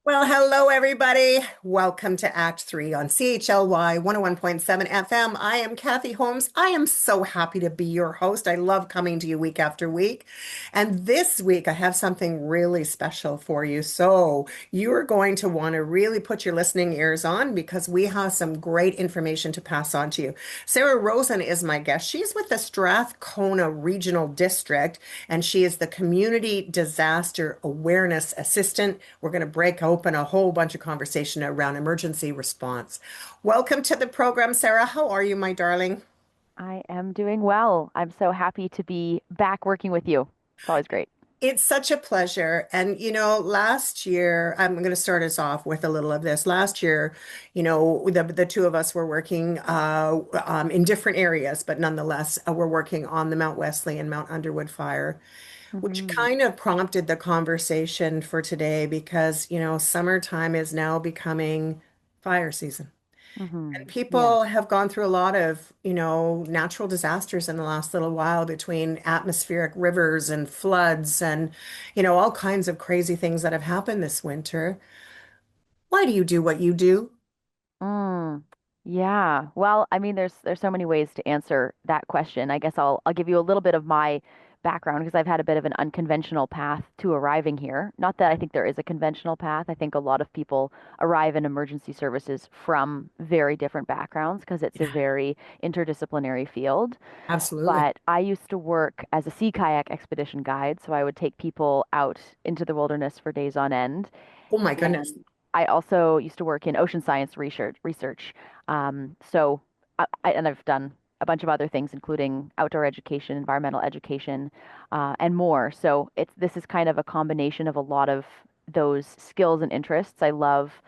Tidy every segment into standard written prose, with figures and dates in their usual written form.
Well, hello, everybody. Welcome to Act 3 on CHLY 101.7 FM. I am Kathy Holmes. I am so happy to be your host. I love coming to you week after week. And this week, I have something really special for you. So, you are going to want to really put your listening ears on because we have some great information to pass on to you. Sarah Rosen is my guest. She's with the Strathcona Regional District, and she is the Community Disaster Awareness Assistant. We're going to break open a whole bunch of conversation around emergency response. Welcome to the program, Sarah. How are you, my darling? I am doing well. I'm so happy to be back working with you. It's always great. It's such a pleasure. And, last year, I'm going to start us off with a little of this. Last year, the two of us were working in different areas, but nonetheless, we're working on the Mount Wesley and Mount Underwood fire, which Hmm. kind of prompted the conversation for today because, summertime is now becoming fire season. And Yeah. people have gone through a lot of, natural disasters in the last little while between atmospheric rivers and floods and, all kinds of crazy things that have happened this winter. Why do you do what you do? Mm. Yeah. Well, I mean, there's so many ways to answer that question. I guess I'll give you a little bit of my background because I've had a bit of an unconventional path to arriving here. Not that I think there is a conventional path. I think a lot of people arrive in emergency services from very different backgrounds because it's a Yeah, very interdisciplinary field. absolutely. But I used to work as a sea kayak expedition guide, so I would take people out into the wilderness for days on end. Oh my goodness. And I also used to work in ocean science research. So and I've done a bunch of other things, including outdoor education, environmental education, and more. So this is kind of a combination of a lot of those skills and interests. I love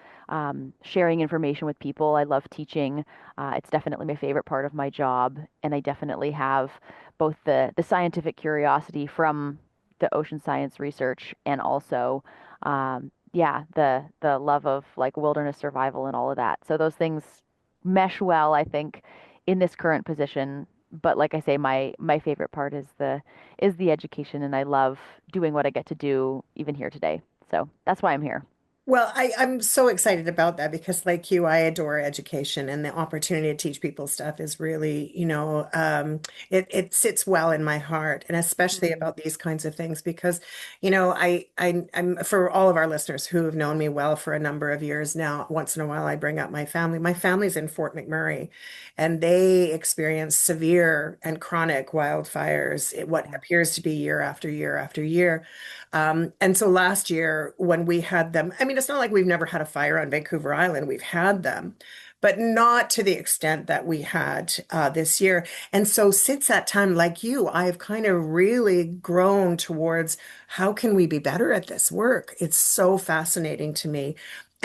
sharing information with people. I love teaching. It's definitely my favorite part of my job, and I definitely have both the scientific curiosity from the ocean science research and also yeah, the love of like wilderness survival and all of that. So those things mesh well, I think, in this current position. But like I say, my favorite part is the education, and I love doing what I get to do even here today. So that's why I'm here. Well, I'm so excited about that because, like you, I adore education and the opportunity to teach people stuff is really, it sits well in my heart, and especially Mm. about these kinds of things because, I'm for all of our listeners who have known me well for a number of years now. Once in a while, I bring up my family. My family's in Fort McMurray, and they experience severe and chronic wildfires, what Yeah. appears to be year after year after year. And so last year, when we had them, I mean, it's not like we've never had a fire on Vancouver Island. We've had them, but not to the extent that we had this year. And so since that time, like you, I've kind of really grown towards how can we be better at this work? It's so fascinating to me.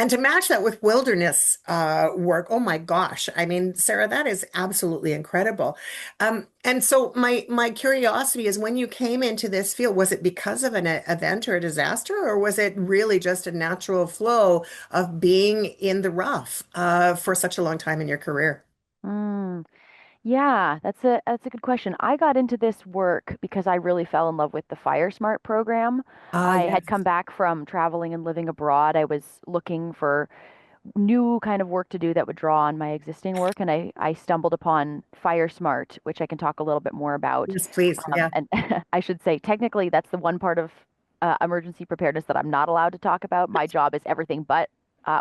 And to match that with wilderness work, oh my gosh. I mean, Sarah, that is absolutely incredible. And so my curiosity is when you came into this field, was it because of an event or a disaster, or was it really just a natural flow of being in the rough for such a long time in your career? Mm. Yeah, that's a good question. I got into this work because I really fell in love with the Fire Smart program. Ah, I had yes. come back from traveling and living abroad. I was looking for new kind of work to do that would draw on my existing work, and I stumbled upon Fire Smart, which I can talk a little bit more about. Yes, please. Yeah, And I should say, technically, that's the one part of emergency preparedness that I'm not allowed to talk about. My job is everything but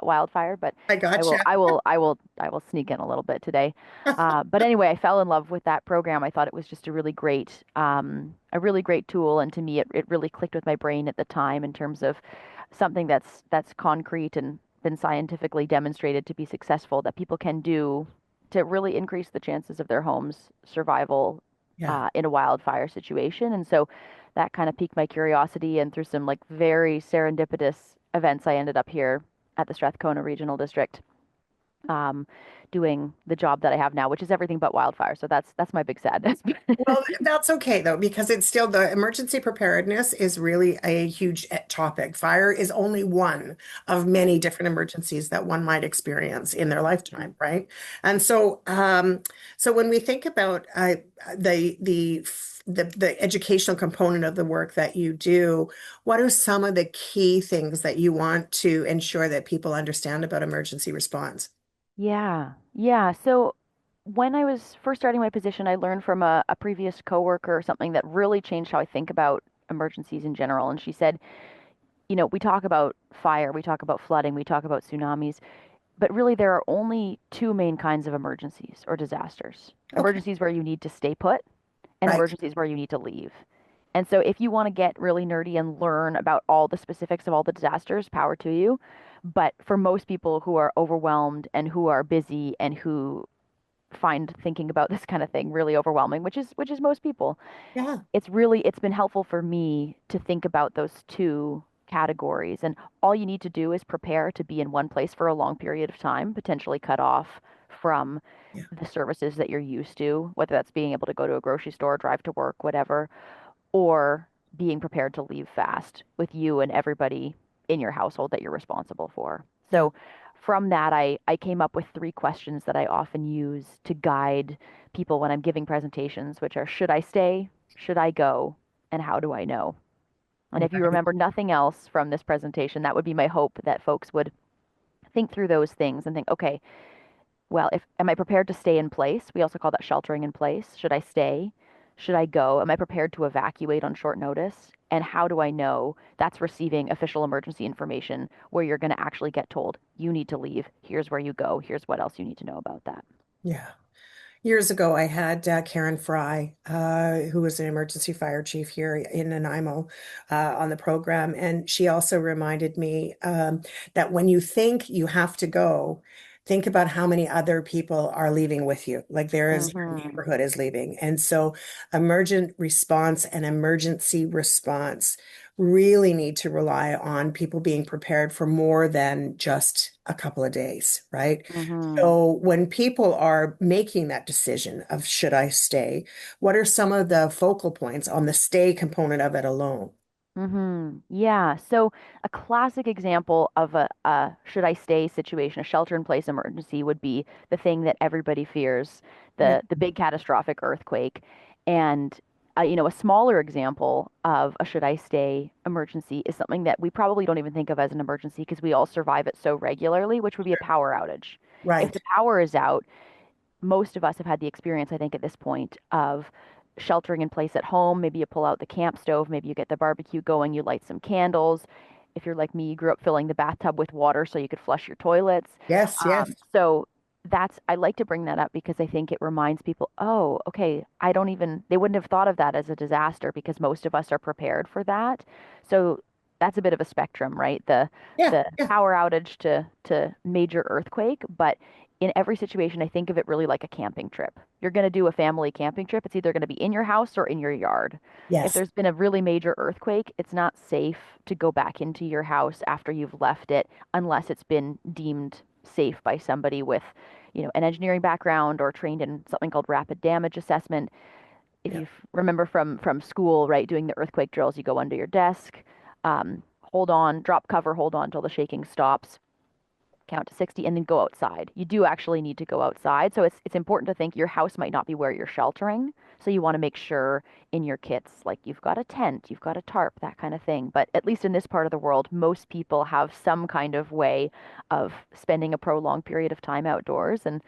wildfire, but I gotcha. I will sneak in a little bit today. But anyway, I fell in love with that program. I thought it was just a really great tool, and to me, it really clicked with my brain at the time in terms of something that's concrete and been scientifically demonstrated to be successful that people can do to really increase the chances of their home's survival Yeah. in a wildfire situation. And so that kind of piqued my curiosity. And through some like very serendipitous events, I ended up here at the Strathcona Regional District. um, doing the job that I have now, which is everything but wildfire. So that's my big sadness. Well, that's okay though, because it's still the emergency preparedness is really a huge topic. Fire is only one of many different emergencies that one might experience in their lifetime, right? And so, so when we think about the the the educational component of the work that you do, what are some of the key things that you want to ensure that people understand about emergency response? Yeah, yeah. So when I was first starting my position, I learned from a previous coworker something that really changed how I think about emergencies in general. And she said, we talk about fire, we talk about flooding, we talk about tsunamis, but really there are only two main kinds of emergencies or disasters. Okay, Emergencies where you need to stay put and right. emergencies where you need to leave. And so if you want to get really nerdy and learn about all the specifics of all the disasters, power to you. But for most people who are overwhelmed and who are busy and who find thinking about this kind of thing really overwhelming, which is most people, Yeah, it's been helpful for me to think about those two categories. And all you need to do is prepare to be in one place for a long period of time, potentially cut off from yeah, the services that you're used to, whether that's being able to go to a grocery store, drive to work, whatever, or being prepared to leave fast with you and everybody in your household that you're responsible for. yeah. So from that, I came up with three questions that I often use to guide people when I'm giving presentations, which are, should I stay? Should I go? And how do I know? And if you Right. remember nothing else from this presentation, that would be my hope that folks would think through those things and think, okay, well, if am I prepared to stay in place? We also call that sheltering in place. Should I stay? Should I go? Am I prepared to evacuate on short notice? And how do I know that's receiving official emergency information where you're going to actually get told, you need to leave. Here's where you go. Here's what else you need to know about that. Yeah. Years ago, I had Karen Fry, who was an emergency fire chief here in Nanaimo, on the program. And she also reminded me that when you think you have to go, think about how many other people are leaving with you. Like there is, your Mm-hmm. neighborhood is leaving. And so, emergent response and emergency response really need to rely on people being prepared for more than just a couple of days, right? Mm-hmm. So when people are making that decision of should I stay, what are some of the focal points on the stay component of it alone? Yeah. So a classic example of a should I stay situation, a shelter in place emergency would be the thing that everybody fears, Yeah, the big catastrophic earthquake. And a smaller example of a should I stay emergency is something that we probably don't even think of as an emergency because we all survive it so regularly, which would be a power outage. If right. the power is out, most of us have had the experience, I think, at this point of sheltering in place at home. Maybe you pull out the camp stove, maybe you get the barbecue going, you light some candles. If you're like me, you grew up filling the bathtub with water so you could flush your toilets. Yes, yes, So I like to bring that up because I think it reminds people, oh, okay, they wouldn't have thought of that as a disaster because most of us are prepared for that. So that's a bit of a spectrum, right? yeah, The yeah, power outage to major earthquake, but in every situation, I think of it really like a camping trip. You're going to do a family camping trip. It's either going to be in your house or in your yard. If yes, there's been a really major earthquake, it's not safe to go back into your house after you've left it unless it's been deemed safe by somebody with, an engineering background or trained in something called rapid damage assessment. If yeah, you remember from school, right, doing the earthquake drills, you go under your desk, hold on, drop cover, hold on until the shaking stops, count to 60 and then go outside. You do actually need to go outside. So it's important to think your house might not be where you're sheltering. So you want to make sure in your kits, like you've got a tent, you've got a tarp, that kind of thing. But at least in this part of the world, most people have some kind of way of spending a prolonged period of time outdoors. And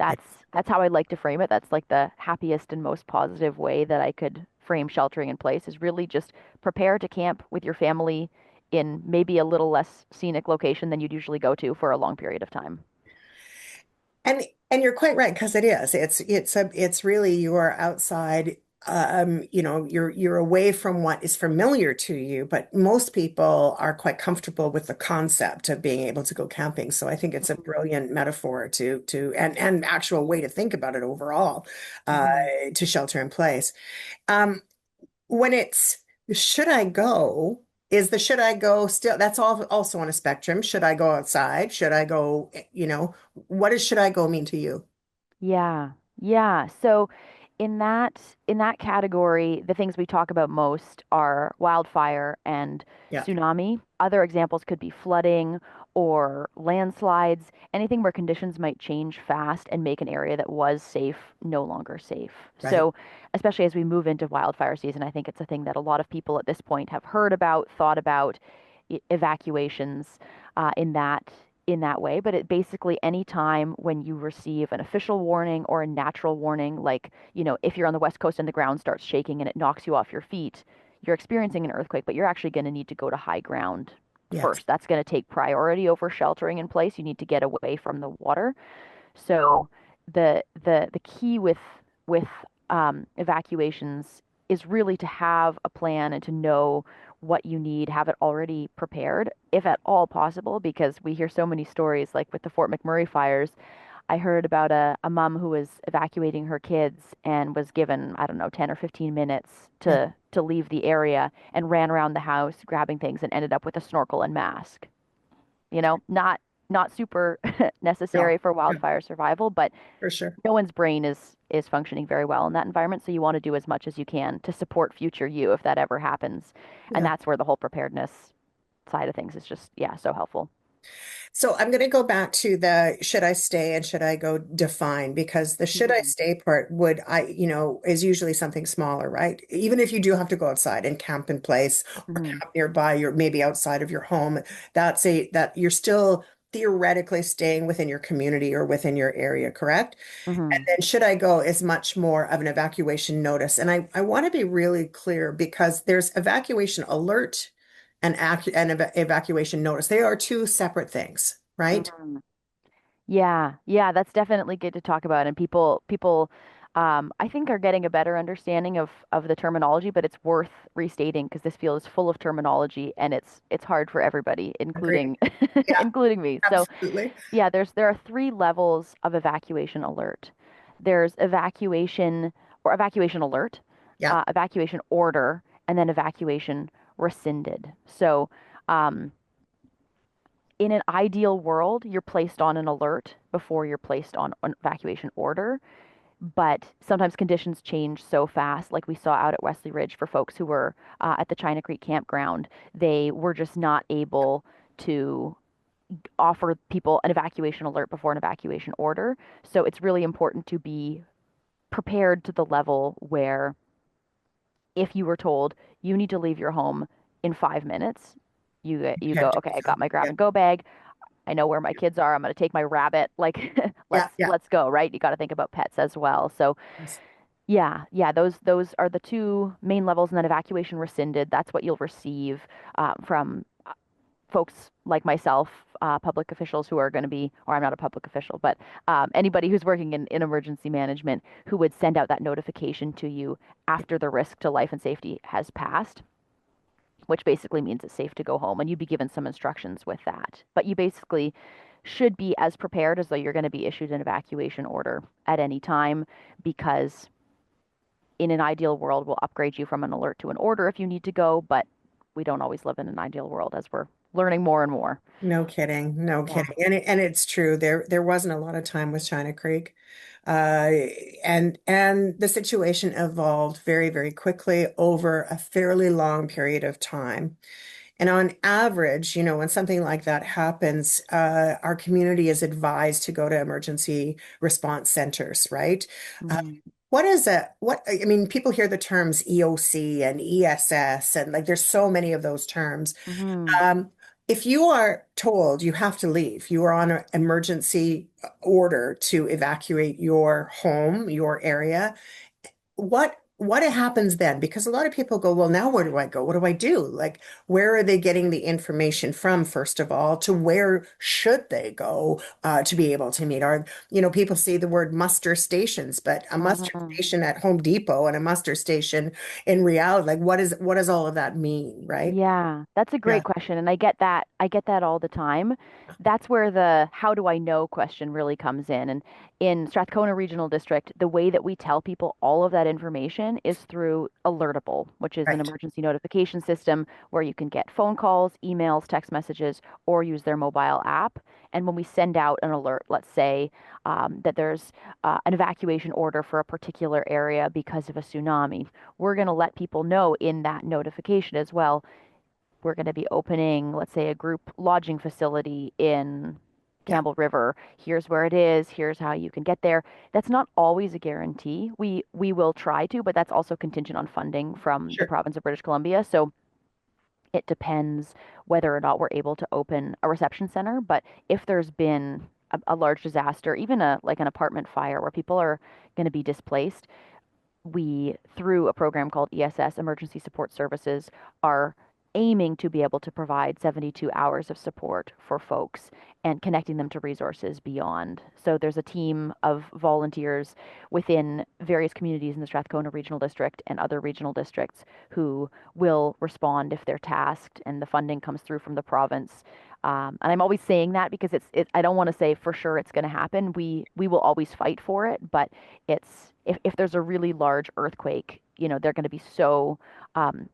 yeah. that's how I like to frame it. That's like the happiest and most positive way that I could frame sheltering in place is really just prepare to camp with your family in maybe a little less scenic location than you'd usually go to for a long period of time. And you're quite right because it is. It's really you are outside. You're away from what is familiar to you, but most people are quite comfortable with the concept of being able to go camping. So I think it's a brilliant metaphor to and actual way to think about it overall, uh, Mm-hmm. to shelter in place. Um, when it's should I go? is the should I go still, that's all also on a spectrum. Should I go outside? Should I go, what does should I go mean to you? Yeah. Yeah. So in that category, the things we talk about most are wildfire and Yeah, tsunami. Other examples could be flooding or landslides, anything where conditions might change fast and make an area that was safe no longer safe. right. So, especially as we move into wildfire season, I think it's a thing that a lot of people at this point have heard about, thought about, evacuations in that way. But it basically any time when you receive an official warning or a natural warning, like, if you're on the West Coast and the ground starts shaking and it knocks you off your feet, you're experiencing an earthquake, but you're actually going to need to go to high ground Yes. first. That's going to take priority over sheltering in place. You need to get away from the water. So the key with evacuations is really to have a plan and to know what you need, have it already prepared, if at all possible, because we hear so many stories, like with the Fort McMurray fires. I heard about a mom who was evacuating her kids and was given, I don't know, 10 or 15 minutes Yeah. to leave the area and ran around the house grabbing things and ended up with a snorkel and mask. Not super necessary No, for no, wildfire survival, but for sure. no one's brain is functioning very well in that environment, so you want to do as much as you can to support future you if that ever happens. And Yeah. that's where the whole preparedness side of things is just, yeah, so helpful. So I'm going to go back to the should I stay and should I go define because the should I Hmm. stay part is usually something smaller, right? Even if you do have to go outside and camp in place or Hmm. camp nearby, you're maybe outside of your home, that you're still theoretically staying within your community or within your area, correct? And Hmm. then should I go is much more of an evacuation notice. And I want to be really clear because there's evacuation alert and evacuation notice. They are two separate things, right? Hmm. Yeah, yeah, that's definitely good to talk about. And people, I think, are getting a better understanding of the terminology, but it's worth restating because this field is full of terminology and it's hard for everybody, Agreed. including Yeah, including me. So absolutely. yeah, there are three levels of evacuation alert. There's evacuation or evacuation alert, Yeah, evacuation order, and then evacuation rescinded. So, um, in an ideal world, you're placed on an alert before you're placed on an evacuation order. But sometimes conditions change so fast, like we saw out at Wesley Ridge for folks who were at the China Creek campground. They were just not able to offer people an evacuation alert before an evacuation order. So it's really important to be prepared to the level where if you were told you need to leave your home in 5 minutes, you you have go, to okay, do I so. got my grab Yeah, and go bag. I know where my kids are. I'm going to take my rabbit. Like, yeah, yeah. let's go, right? You got to think about pets as well. So Yes. yeah, yeah, those are the two main levels, and then evacuation rescinded. That's what you'll receive from folks like myself, public officials who are going to be, or I'm not a public official, but anybody who's working in emergency management who would send out that notification to you after the risk to life and safety has passed, which basically means it's safe to go home. And you'd be given some instructions with that. But you basically should be as prepared as though you're going to be issued an evacuation order at any time, because in an ideal world, we'll upgrade you from an alert to an order if you need to go, but we don't always live in an ideal world as we're learning more and more. No kidding, no Yeah. kidding. And it's true. There wasn't a lot of time with China Creek. Uh, and the situation evolved very, very quickly over a fairly long period of time. And on average, when something like that happens, our community is advised to go to emergency response centers, right? Uh, Hmm. I mean, people hear the terms EOC and ESS, and like there's so many of those terms. Hmm. Um, if you are told you have to leave, you are on an emergency order to evacuate your home, your area, what happens then? Because a lot of people go, well, now where do I go? What do I do? Like, where are they getting the information from, first of all, to where should they go to be able to meet? People see the word muster stations, but a muster Hmm. station at Home Depot and a muster station in reality, like what does all of that mean, right? Yeah, that's a Yeah. great question. And I get that. I get that all the time. That's where the how do I know question really comes in. And in Strathcona Regional District, the way that we tell people all of that information information is through Alertable, which is an Right. emergency notification system where you can get phone calls, emails, text messages, or use their mobile app. And when we send out an alert, let's say that there's an evacuation order for a particular area because of a tsunami, we're going to let people know in that notification as well. We're going to be opening, let's say, a group lodging facility in Yeah. Campbell River. Here's where it is. Here's how you can get there. That's not always a guarantee. We will try to, but that's also contingent on funding from the Sure. province of British Columbia. So it depends whether or not we're able to open a reception center. But if there's been a large disaster, even a like an apartment fire where people are going to be displaced, we, through a program called ESS, Emergency Support Services, are aiming to be able to provide 72 hours of support for folks and connecting them to resources beyond. So there's a team of volunteers within various communities in the Strathcona Regional District and other regional districts who will respond if they're tasked and the funding comes through from the province. And I'm always saying that because I don't want to say for sure it's going to happen. We will always fight for it, but it's if there's a really large earthquake, they're going to be so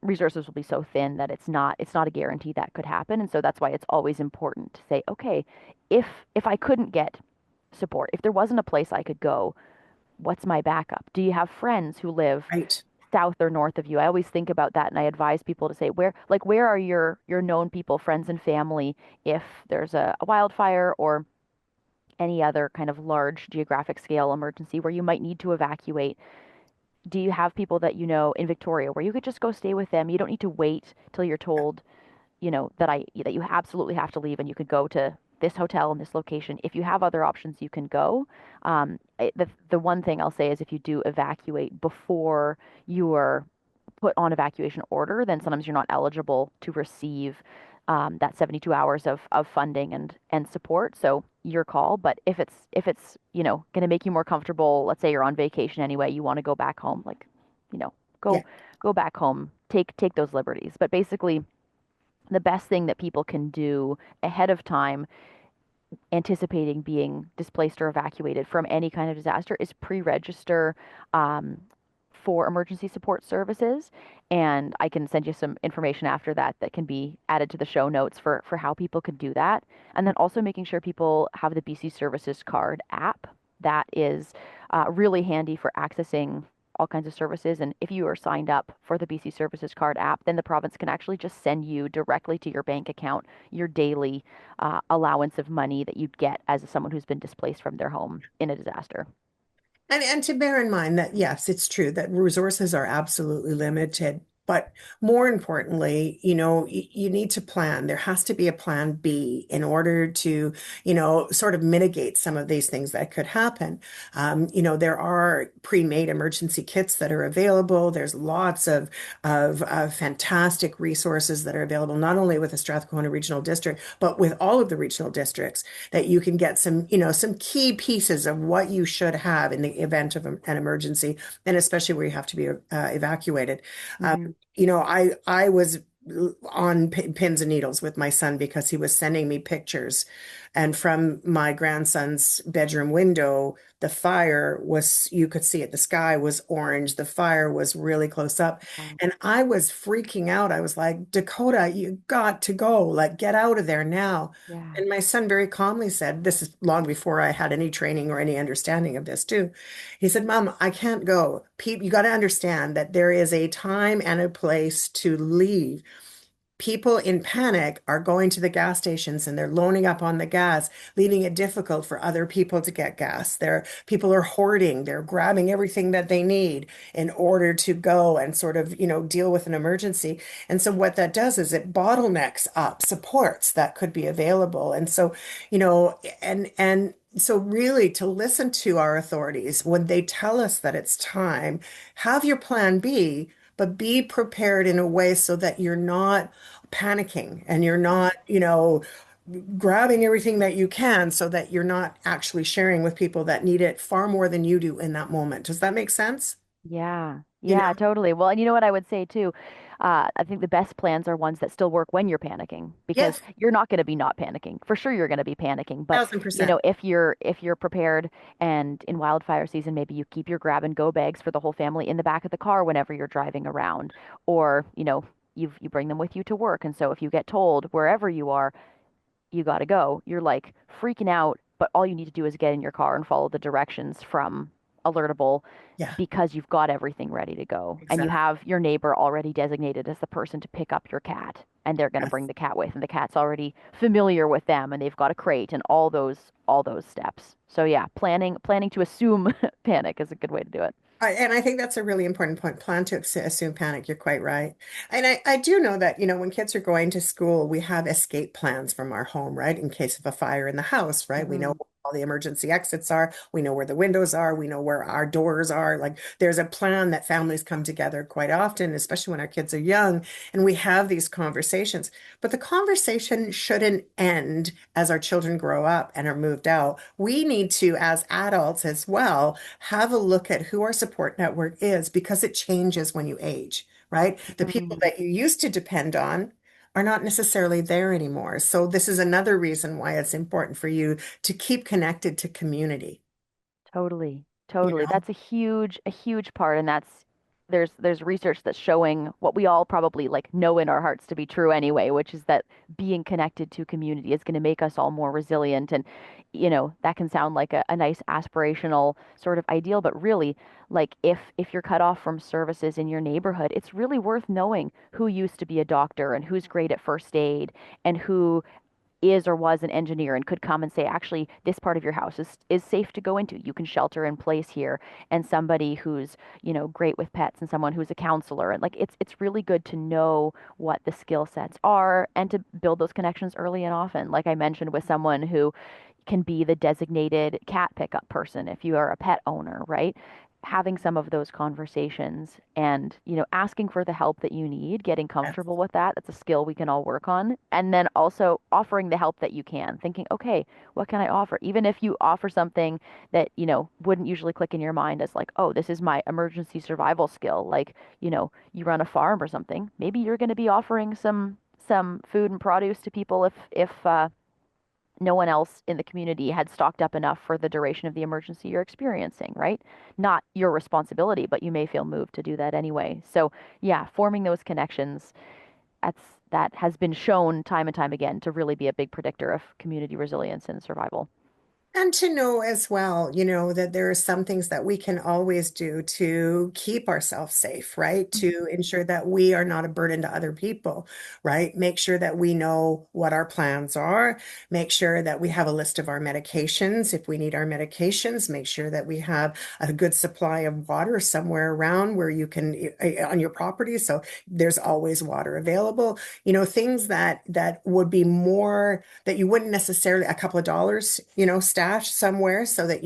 resources will be so thin that it's not a guarantee that could happen. And so that's why it's always important to say, okay, if if I couldn't get support, if there wasn't a place I could go, what's my backup? Do you have friends who live Right. south or north of you? I always think about that and I advise people to say where are your known people, friends and family if there's a wildfire or any other kind of large geographic scale emergency where you might need to evacuate. Do you have people that you know in Victoria where you could just go stay with them? You don't need to wait till you're told, that you absolutely have to leave and you could go to this hotel in this location. If you have other options, you can go. The one thing I'll say is if you do evacuate before you are put on evacuation order, then sometimes you're not eligible to receive that 72 hours of funding and support. So your call. But if it's going to make you more comfortable, let's say you're on vacation anyway, you want to go back home, like you know Yeah. go back home, take those liberties. But basically, the best thing that people can do ahead of time anticipating being displaced or evacuated from any kind of disaster is pre-register um, for emergency support services. And I can send you some information after that that can be added to the show notes for how people can do that. And then also making sure people have the BC Services Card app. That is really handy for accessing all kinds of services. And if you are signed up for the BC Services Card app, then the province can actually just send you directly to your bank account your daily allowance of money that you'd get as someone who's been displaced from their home in a disaster. And to bear in mind that, yes, it's true that resources are absolutely limited. But more importantly, you need to plan. There has to be a plan B in order to, sort of mitigate some of these things that could happen. There are pre-made emergency kits that are available. There's lots of fantastic resources that are available, not only with the Strathcona Regional District, but with all of the regional districts that you can get some key pieces of what you should have in the event of an emergency, and especially where you have to be evacuated. Um, Hmm. I was on pins and needles with my son because he was sending me pictures, and from my grandson's bedroom window, the fire was, you could see it. The sky was orange. The fire was really close up, Um, and I was freaking out. I was like, Dakota, you got to go. Like, get out of there now. yeah, And my son very calmly said, this is long before I had any training or any understanding of this too. He said, Mom, I can't go. Pete, you got to understand that there is a time and a place to leave. People in panic are going to the gas stations and they're loading up on the gas, leaving it difficult for other people to get gas. People are hoarding, they're grabbing everything that they need in order to go and sort of, deal with an emergency. And so what that does is it bottlenecks up supports that could be available. And so, and so really to listen to our authorities when they tell us that it's time, have your plan B, but be prepared in a way so that you're not panicking and you're not, grabbing everything that you can so that you're not actually sharing with people that need it far more than you do in that moment. Does that make sense? yeah, You know, yeah, totally. Well, and you know what I would say too? I think the best plans are ones that still work when you're panicking because Yes, you're not going to be not panicking. For sure you're going to be panicking, but 1000%. if you're prepared and in wildfire season maybe you keep your grab and go bags for the whole family in the back of the car whenever you're driving around or, you bring them with you to work and so if you get told wherever you are you got to go, you're like freaking out, but all you need to do is get in your car and follow the directions from Alertable Yeah, because you've got everything ready to go and you exactly. have your neighbor already designated as the person to pick up your cat and they're going to bring Yes. the cat with and the cat's already familiar with them and they've got a crate and all those steps. So yeah, planning to assume panic is a good way to do it. And I think that's a really important point. Plan to assume panic. You're quite right. And I do know that, when kids are going to school, we have escape plans from our home, right? In case of a fire in the house, right? We know Hmm. where all the emergency exits are. We know where the windows are. We know where our doors are. Like there's a plan that families come together quite often, especially when our kids are young, and we have these conversations. But the conversation shouldn't end as our children grow up and are moved out. We need to, as adults as well, have a look at who our support network is because it changes when you age, right? The people Hmm. that you used to depend on are not necessarily there anymore. So this is another reason why it's important for you to keep connected to community, Totally. you Totally. know? That's a huge part and there's research that's showing what we all probably like know in our hearts to be true anyway, which is that being connected to community is going to make us all more resilient and that can sound like a nice aspirational sort of ideal, but really like if you're cut off from services in your neighborhood, it's really worth knowing who used to be a doctor and who's great at first aid and who is or was an engineer and could come and say, actually, this part of your house is safe to go into. You can shelter in place here. And somebody who's, great with pets and someone who's a counselor. And like it's really good to know what the skill sets are and to build those connections early and often. Like I mentioned with someone who can be the designated cat pickup person if you are a pet owner, right? Having some of those conversations and, asking for the help that you need, getting Yes. comfortable with that. That's a skill we can all work on. And then also offering the help that you can, thinking, okay, what can I offer? Even if you offer something that, wouldn't usually click in your mind as like, oh, this is my emergency survival skill. Like, you run a farm or something. Maybe you're going to be offering some food and produce to people if no one else in the community had stocked up enough for the duration of the emergency you're experiencing, right? Not your responsibility, but you may feel moved to do that anyway. So, yeah, forming those connections, that's that has been shown time and time again to really be a big predictor of community resilience and survival. And to know as well, that there are some things that we can always do to keep ourselves safe, right? To ensure that we are not a burden to other people, right? Make sure that we know what our plans are. Make sure that we have a list of our medications. If we need our medications, make sure that we have a good supply of water somewhere around where you can, on your property. So there's always water available. Things that would be more that you wouldn't necessarily a couple of dollars, stash somewhere so that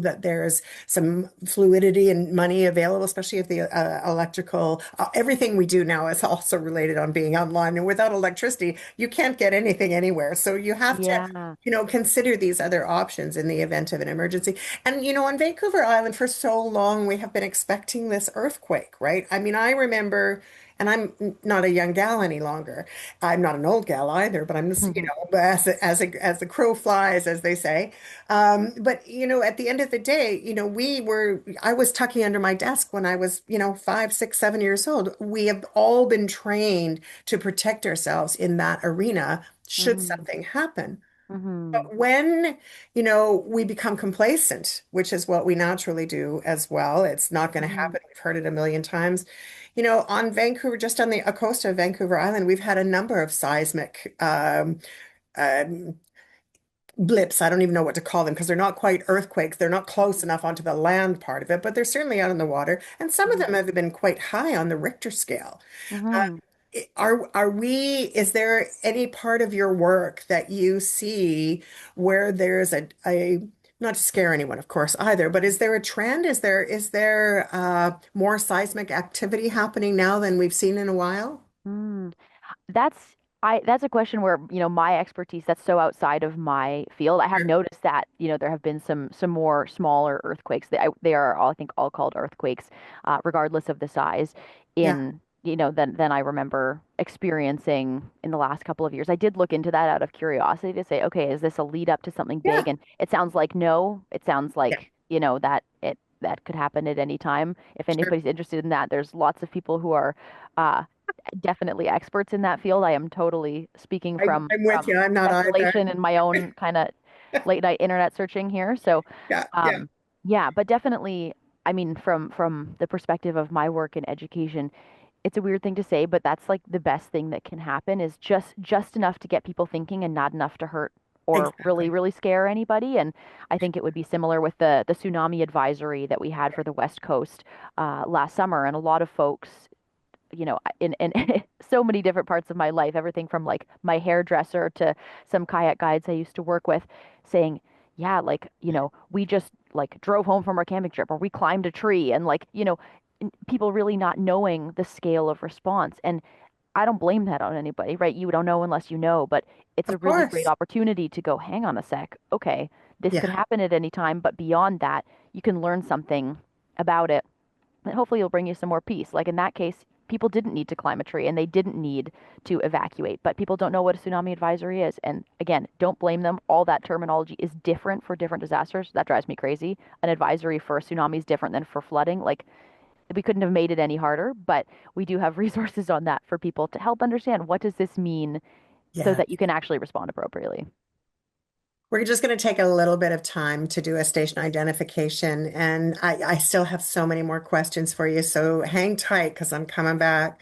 that there's some fluidity and money available, especially if the electrical, everything we do now is also related on being online. And without electricity, you can't get anything anywhere. So you have to, Yeah. consider these other options in the event of an emergency. And, on Vancouver Island for so long, we have been expecting this earthquake, right? I mean, I remember, and I'm not a young gal any longer. I'm not an old gal either, but I'm just, but as the crow flies, as they say. But at the end of the day, I was tucking under my desk when I was, 5, 6, 7 years old. We have all been trained to protect ourselves in that arena should Hmm. something happen. Hmm. But when, we become complacent, which is what we naturally do as well, it's not going to Hmm. happen. We've heard it a million times. On Vancouver, just on the coast of Vancouver Island, we've had a number of seismic um, blips. I don't even know what to call them because they're not quite earthquakes. They're not close enough onto the land part of it, but they're certainly out in the water. And some of them Hmm. have been quite high on the Richter scale. Hmm. Is there any part of your work that you see where there's not to scare anyone, of course, either, but is there a trend? Is there more seismic activity happening now than we've seen in a while? Hmm. That's a question where, my expertise that's so outside of my field. I have Sure. noticed that, there have been some more smaller earthquakes. They are all, I think, all called earthquakes, regardless of the size Yeah. in than I remember experiencing in the last couple of years. I did look into that out of curiosity to say, okay, is this a lead up to something big? Yeah, And it sounds like no. It sounds yeah, like, that could happen at any time. If sure. anybody's interested in that, there's lots of people who are uh, definitely experts in that field. I am totally speaking I'm with from you. I'm not either. speculation and my own kind of late night internet searching here. So, Yeah, yeah, um, yeah, but definitely, I mean, from the perspective of my work in education, it's a weird thing to say, but that's like the best thing that can happen is just enough to get people thinking and not enough to hurt or really, exactly. really scare anybody. And I think it would be similar with the tsunami advisory that we had for the West Coast last summer. And a lot of folks, in so many different parts of my life, everything from like my hairdresser to some kayak guides I used to work with, saying, yeah, like, we just like drove home from our camping trip or we climbed a tree and like, people really not knowing the scale of response. And I don't blame that on anybody, right? You don't know unless you know, but it's a Of really great course. opportunity to go, hang on a sec. Okay, this could Yeah, happen at any time, but beyond that, you can learn something about it and hopefully it'll bring you some more peace. Like in that case, people didn't need to climb a tree and they didn't need to evacuate, but people don't know what a tsunami advisory is. And again, don't blame them. All that terminology is different for different disasters. That drives me crazy. An advisory for a tsunami is different than for flooding. Like we couldn't have made it any harder, but we do have resources on that for people to help understand what does this mean so yeah. that you can actually respond appropriately. We're just going to take a little bit of time to do a station identification, and I still have so many more questions for you. So hang tight because I'm coming back.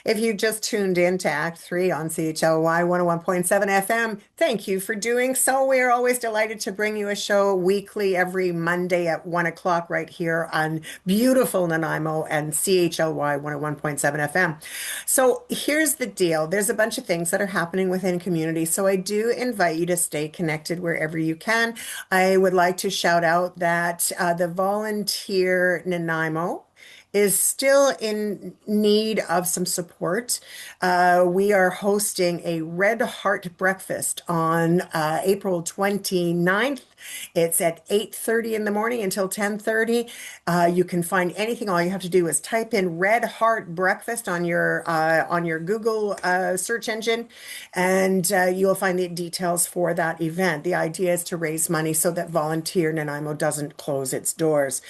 If you just tuned in to Act 3 on CHLY 101.7 FM, thank you for doing so. We are always delighted to bring you a show weekly every Monday at 1 o'clock right here on beautiful Nanaimo and CHLY 101.7 FM. So here's the deal. There's a bunch of things that are happening within community. So I do invite you to stay connected wherever you can. I would like to shout out that the volunteer Nanaimo is still in need of some support. We are hosting a Red Heart breakfast on April 29th. It's at 8:30 in the morning until 10:30. You can find anything. All you have to do is type in Red Heart breakfast on your Google search engine, and you'll find the details for that event. The idea is to raise money so that Volunteer Nanaimo doesn't close its doors.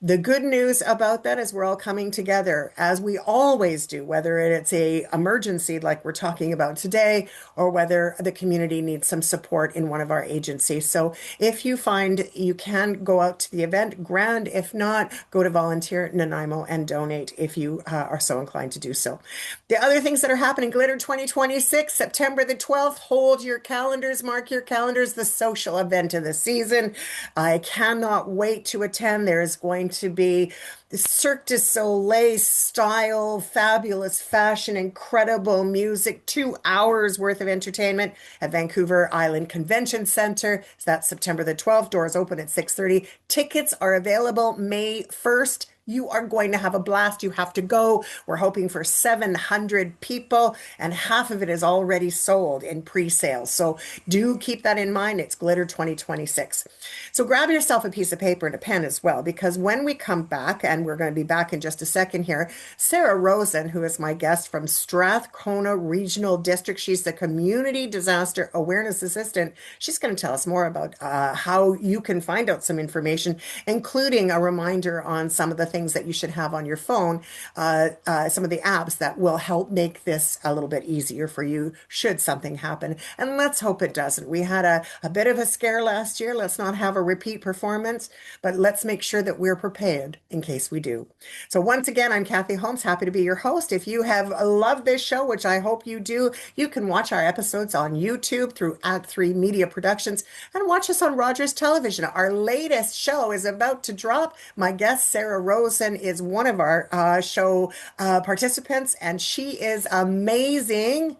The good news about that is we're all coming together as we always do, whether it's a emergency like we're talking about today, or whether the community needs some support in one of our agencies. So if you find you can go out to the event, grand. If not, go to Volunteer Nanaimo and donate if you are so inclined to do so. The other things that are happening, Glitter 2026, September the 12th, hold your calendars, mark your calendars, the social event of the season. I cannot wait to attend. There is going to be Cirque du Soleil style, fabulous fashion, incredible music, 2 hours worth of entertainment at Vancouver Island Convention Center. So that's September the 12th. Doors open at 6:30. Tickets are available May 1st. You are going to have a blast. You have to go. We're hoping for 700 people, and half of it is already sold in pre-sale. So do keep that in mind. It's Glitter 2026. So grab yourself a piece of paper and a pen as well, because when we come back, and we're going to be back in just a second here, Sarah Rosen, who is my guest from Strathcona Regional District, she's the Community Disaster Awareness Assistant. She's going to tell us more about how you can find out some information, including a reminder on some of the things that you should have on your phone, some of the apps that will help make this a little bit easier for you should something happen. And let's hope it doesn't. We had a bit of a scare last year. Let's not have a repeat performance, but let's make sure that we're prepared in case we do. So once again, I'm Kathy Holmes, happy to be your host. If you have loved this show, which I hope you do, you can watch our episodes on YouTube through Act 3 Media Productions and watch us on Rogers Television. Our latest show is about to drop. My guest, Sarah Rosen, is one of our show participants, and she is amazing.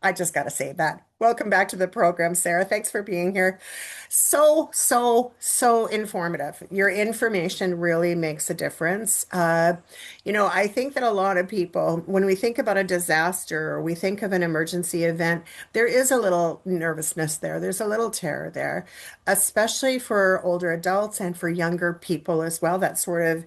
I just got to say that. Welcome back to the program, Sarah. Thanks for being here. So informative. Your information really makes a difference. I think that a lot of people, when we think about a disaster or we think of an emergency event, there is a little nervousness there. There's a little terror there, especially for older adults and for younger people as well. That sort of,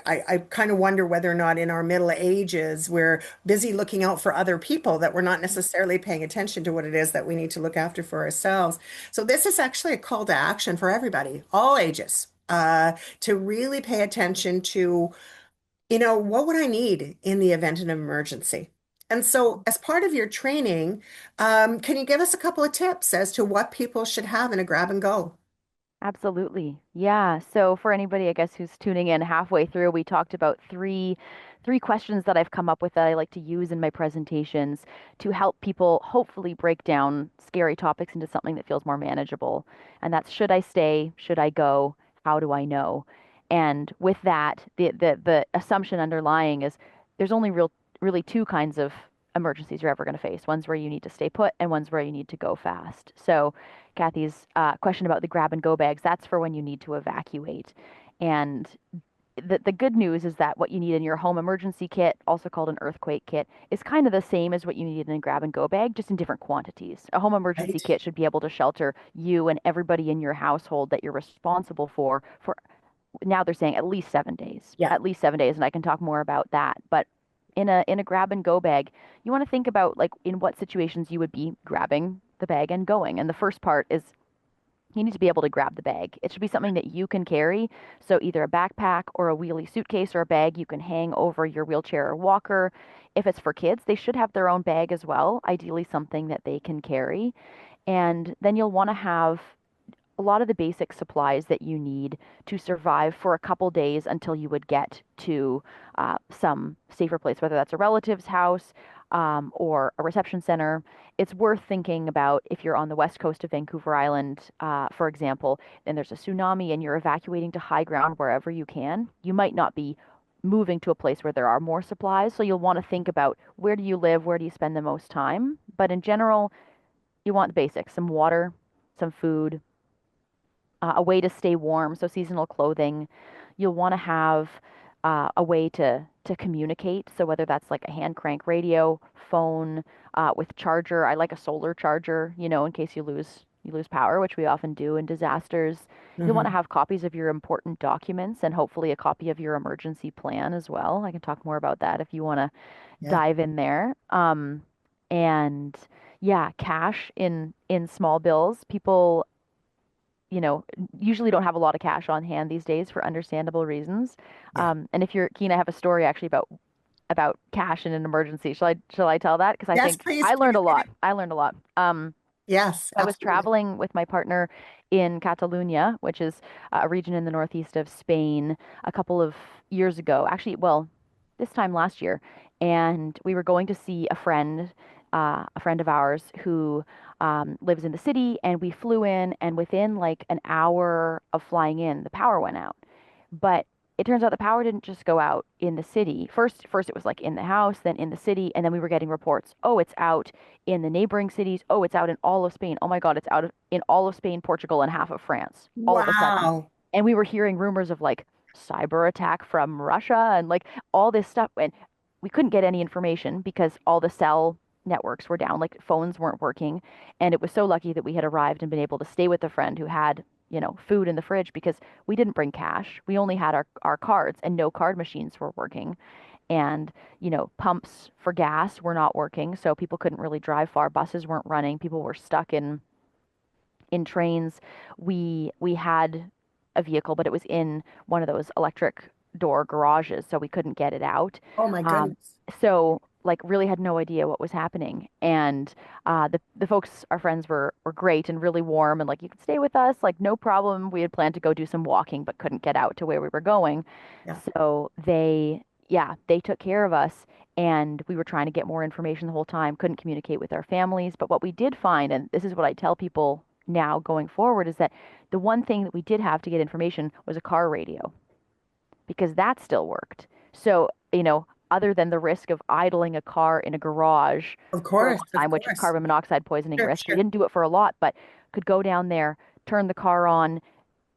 I kind of wonder whether or not in our middle ages we're busy looking out for other people, that we're not necessarily paying attention to what it is that we need to look after for ourselves. So this is actually a call to action for everybody, all ages, to really pay attention to, what would I need in the event of an emergency? And so, as part of your training, can you give us a couple of tips as to what people should have in a grab and go? Absolutely. Yeah. So for anybody, I guess, who's tuning in halfway through, we talked about three questions that I've come up with that I like to use in my presentations to help people hopefully break down scary topics into something that feels more manageable. And that's, should I stay? Should I go? How do I know? And with that, the assumption underlying is there's only really two kinds of emergencies you're ever going to face. One's where you need to stay put, and one's where you need to go fast. So Kathy's question about the grab and go bags, that's for when you need to evacuate. And the good news is that what you need in your home emergency kit, also called an earthquake kit, is kind of the same as what you need in a grab and go bag, just in different quantities. A home emergency Right? kit should be able to shelter you and everybody in your household that you're responsible for now they're saying at least 7 days, Yeah. at least 7 days, and I can talk more about that. But in a grab and go bag, you want to think about like in what situations you would be grabbing the bag and going. And the first part is you need to be able to grab the bag. It should be something that you can carry. So either a backpack or a wheelie suitcase or a bag you can hang over your wheelchair or walker. If it's for kids, they should have their own bag as well, ideally something that they can carry. And then you'll want to have a lot of the basic supplies that you need to survive for a couple days until you would get to some safer place, whether that's a relative's house or a reception center. It's worth thinking about if you're on the west coast of Vancouver Island, for example, and there's a tsunami and you're evacuating to high ground wherever you can. You might not be moving to a place where there are more supplies, so you'll want to think about where do you live, where do you spend the most time. But in general, you want the basics, some water, some food, a way to stay warm, so seasonal clothing. You'll want to have a way to communicate. So whether that's like a hand crank radio, phone with charger. I like a solar charger, in case you lose power, which we often do in disasters. You'll want to Hmm. have copies of your important documents and hopefully a copy of your emergency plan as well. I can talk more about that if you want to Yeah. dive in there. And yeah, cash in small bills. People you know, usually don't have a lot of cash on hand these days for understandable reasons. Yeah. And if you're keen, I have a story actually about cash in an emergency. Shall I tell that? Because I Yes, think please, I learned please a do. lot. I learned a lot. Yes, I was absolutely. traveling with my partner in Catalonia, which is a region in the northeast of Spain, a couple of years ago. Actually, well, this time last year, and we were going to see a friend of ours who lives in the city, and we flew in, and within like an hour of flying in, the power went out. But it turns out the power didn't just go out in the city. First it was like in the house, then in the city, and then we were getting reports. Oh, it's out in the neighboring cities. Oh, it's out in all of Spain. Oh my God, it's in all of Spain, Portugal, and half of France all of a sudden. Wow. And we were hearing rumors of like cyber attack from Russia and like all this stuff. And we couldn't get any information because all the cell networks were down, like phones weren't working. And it was so lucky that we had arrived and been able to stay with a friend who had, food in the fridge because we didn't bring cash. We only had our cards and no card machines were working. And, pumps for gas were not working. So people couldn't really drive far. Buses weren't running. People were stuck in trains. We had a vehicle, but it was in one of those electric door garages, so we couldn't get it out. Oh my Um, goodness. so like really had no idea what was happening. And the folks, our friends were great and really warm and like you could stay with us, like no problem. We had planned to go do some walking, but couldn't get out to where we were going. Yeah. So they took care of us. And we were trying to get more information the whole time, couldn't communicate with our families. But what we did find, and this is what I tell people now going forward, is that the one thing that we did have to get information was a car radio because that still worked. So, other than the risk of idling a car in a garage for a long Of time, which course. carbon monoxide poisoning Sure, risk. We sure. didn't do it for a lot, but could go down there, turn the car on,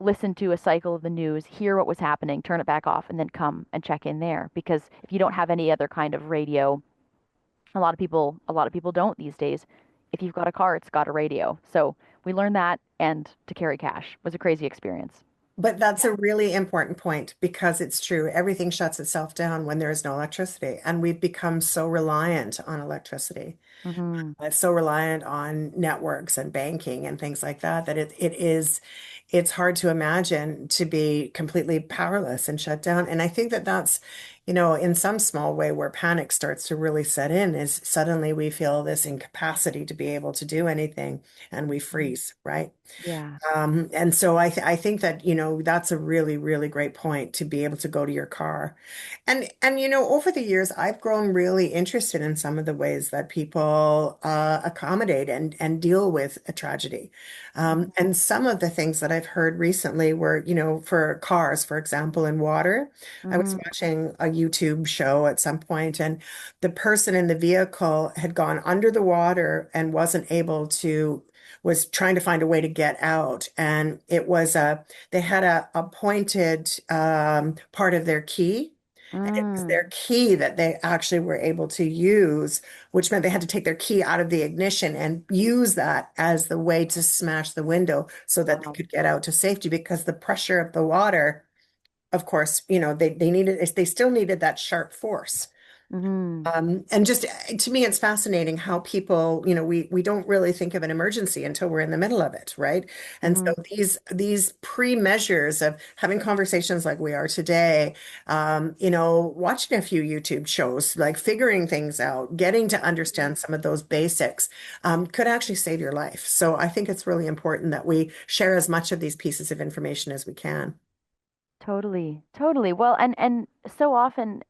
listen to a cycle of the news, hear what was happening, turn it back off, and then come and check in there. Because if you don't have any other kind of radio, a lot of people don't these days. If you've got a car, it's got a radio. So we learned that, and to carry cash was a crazy experience. But that's Yeah. a really important point because it's true. Everything shuts itself down when there is no electricity, and we've become so reliant on electricity. Hmm. So reliant on networks and banking and things like that that it's hard to imagine to be completely powerless and shut down. And I think that that's, in some small way where panic starts to really set in is suddenly we feel this incapacity to be able to do anything and we freeze, right? Yeah. And so I think that, that's a really, really great point to be able to go to your car. And over the years, I've grown really interested in some of the ways that people accommodate and deal with a tragedy. And some of the things that I've heard recently were, for cars, for example, in water. I was Hmm. watching a YouTube show at some point, and the person in the vehicle had gone under the water and wasn't able to was trying to find a way to get out. And they had a pointed part of their key. And it was Mm. their key that they actually were able to use, which meant they had to take their key out of the ignition and use that as the way to smash the window so that they Wow. could get out to safety because the pressure of the water, of course, they still needed that sharp force. Hmm. And just to me, it's fascinating how people, we don't really think of an emergency until we're in the middle of it, right? And so Hmm. these pre-measures of having conversations like we are today, watching a few YouTube shows, like figuring things out, getting to understand some of those basics, could actually save your life. So I think it's really important that we share as much of these pieces of information as we can. Totally, totally. Well, and so often,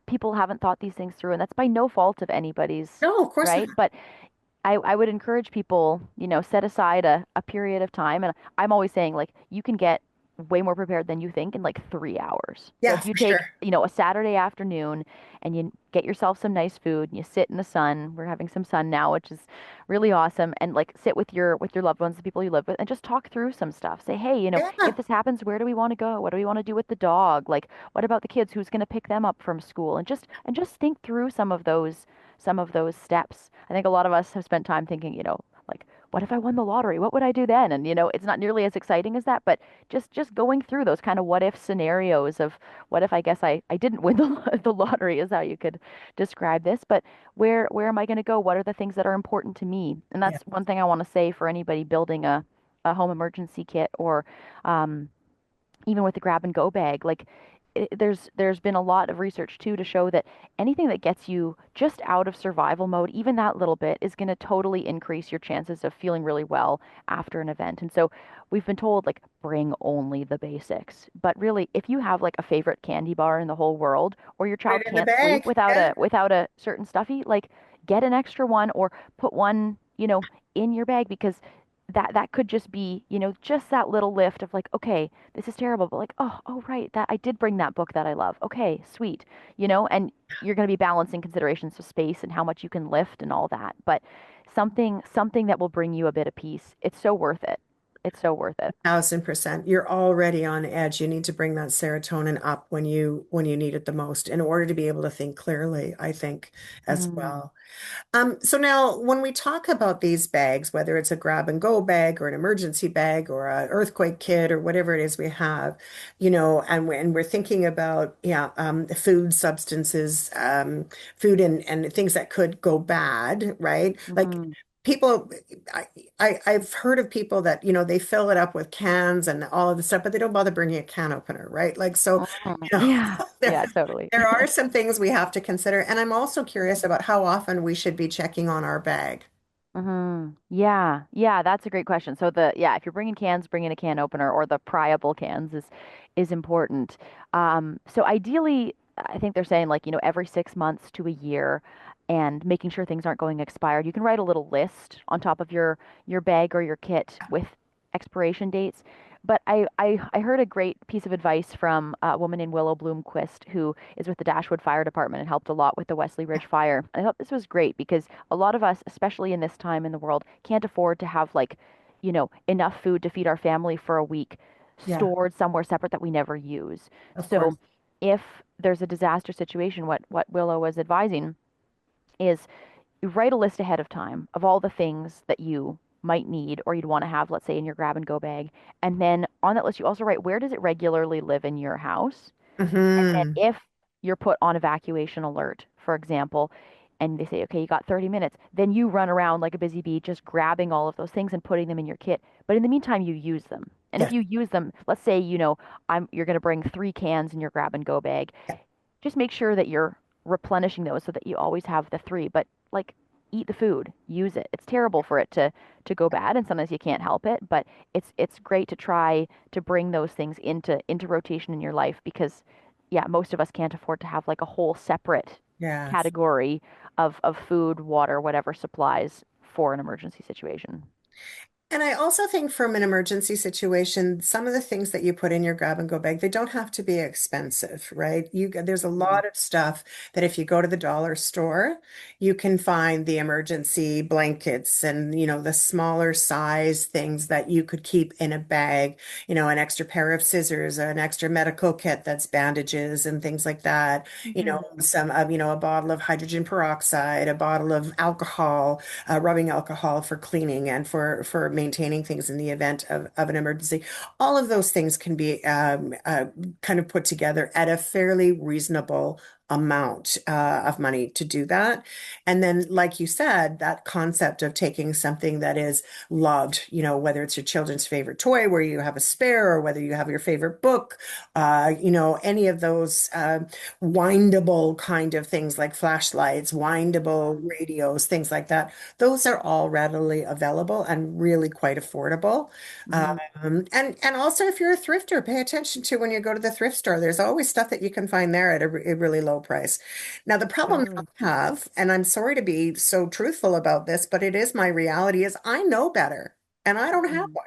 people haven't thought these things through, and that's by no fault of anybody's, No, of course not. right? But I would encourage people, set aside a period of time. And I'm always saying, like, you can get way more prepared than you think in like 3 hours. So Yeah, if you for take, sure. a Saturday afternoon and you get yourself some nice food and you sit in the sun, we're having some sun now, which is really awesome, and like sit with your loved ones, the people you live with, and just talk through some stuff. Say, hey, if Yeah, this happens, where do we want to go? What do we want to do with the dog? Like, what about the kids? Who's going to pick them up from school? And just think through some of those steps. I think a lot of us have spent time thinking, like, what if I won the lottery? What would I do then? And it's not nearly as exciting as that, but just going through those kind of what if scenarios of what if I guess I didn't win the lottery is how you could describe this. But where am I going to go? What are the things that are important to me? And yeah. that's one thing I want to say for anybody building a home emergency kit, or um, even with the grab and go bag, like, there's been a lot of research too to show that anything that gets you just out of survival mode, even that little bit, is going to totally increase your chances of feeling really well after an event. And so we've been told, like, bring only the basics. But really, if you have like a favorite candy bar in the whole world, or your Put child it in the can't sleep bag. without Yeah. a certain stuffy, like, get an extra one, or put one, in your bag, because that could just be, just that little lift of like, okay, this is terrible, but like, oh, right, that I did bring that book that I love. Okay, sweet, and you're going to be balancing considerations of space and how much you can lift and all that. But something that will bring you a bit of peace. It's so worth it. It's so worth it. 1,000%. You're already on edge. You need to bring that serotonin up when you need it the most in order to be able to think clearly, I think, as Hmm. well. So now when we talk about these bags, whether it's a grab and go bag or an emergency bag or an earthquake kit or whatever it is we have, and we're thinking about, yeah, food substances, food and things that could go bad, right? Like Hmm. people, I've heard of people that, they fill it up with cans and all of the stuff, but they don't bother bringing a can opener, right? Like, so, Mhm. you know, Yeah, there, yeah, totally. there are some things we have to consider. And I'm also curious about how often we should be checking on our bag. Yeah, yeah, that's a great question. So if you're bringing cans, bringing a can opener, or the pryable cans is important. So ideally, I think they're saying, like, every 6 months to a year, and making sure things aren't going expired. You can write a little list on top of your bag or your kit with expiration dates. But I heard a great piece of advice from a woman named Willow Bloomquist, who is with the Dashwood Fire Department and helped a lot with the Wesley Ridge Fire. I thought this was great because a lot of us, especially in this time in the world, can't afford to have like, enough food to feed our family for a week Yeah, stored somewhere separate that we never use. of So course. if there's a disaster situation, what Willow was advising is you write a list ahead of time of all the things that you might need or you'd want to have, let's say, in your grab and go bag. And then on that list, you also write where does it regularly live in your house? And then Hmm. if you're put on evacuation alert, for example, and they say, okay, you got 30 minutes, then you run around like a busy bee, just grabbing all of those things and putting them in your kit. But in the meantime, you use them. And if Yes. you use them, let's say, you're going to bring 3 cans in your grab and go bag, Yeah. just make sure that you're replenishing those so that you always have the three. But like, eat the food, use it. It's terrible for it to go bad, and sometimes you can't help it. But it's great to try to bring those things into rotation in your life because, yeah, most of us can't afford to have like a whole separate Yes. category of food, water, whatever supplies for an emergency situation. And I also think from an emergency situation, some of the things that you put in your grab and go bag, they don't have to be expensive, right? There's a Mm, lot of stuff that if you go to the dollar store, you can find the emergency blankets and, the smaller size things that you could keep in a bag, an extra pair of scissors, an extra medical kit that's bandages and things like that, mhm, a bottle of hydrogen peroxide, a bottle of alcohol, rubbing alcohol for cleaning and for maintaining things in the event of an emergency. All of those things can be kind of put together at a fairly reasonable amount of money to do that. And then, like you said, that concept of taking something that is loved, whether it's your children's favorite toy where you have a spare or whether you have your favorite book, any of those windable kind of things like flashlights, windable radios, things like that. Those are all readily available and really quite affordable. mhm, And also, if you're a thrifter, pay attention to when you go to the thrift store. There's always stuff that you can find there at a really low price. Now, the problem that totally. I have, and I'm sorry to be so truthful about this, but it is my reality, is I know better, and I don't have Mm, one.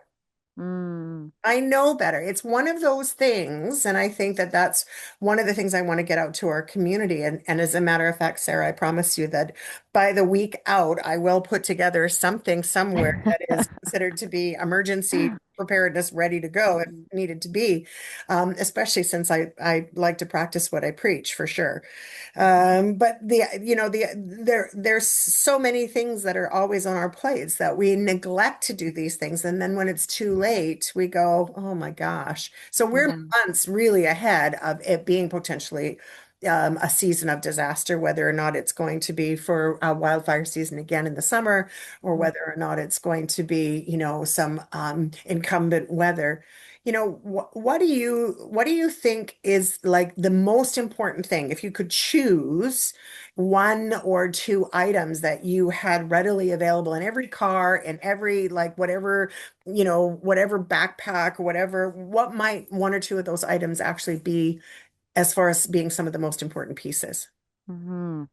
mm, I know better. It's one of those things, and I think that that's one of the things I want to get out to our community. And as a matter of fact, Sarah, I promise you that by the week out, I will put together something somewhere that is considered to be emergency preparedness ready to go if mhm, needed to be, especially since I like to practice what I preach for sure. But there's so many things that are always on our plates that we neglect to do these things. And then when it's too late, we go, oh my gosh. So we're mhm, months really ahead of it being potentially a season of disaster, whether or not it's going to be for a wildfire season again in the summer, or mhm, whether or not it's going to be, some incumbent weather. What do you think is like the most important thing if you could choose one or two items that you had readily available in every car, in every like whatever backpack or whatever, what might one or two of those items actually be as far as being some of the most important pieces? mhm.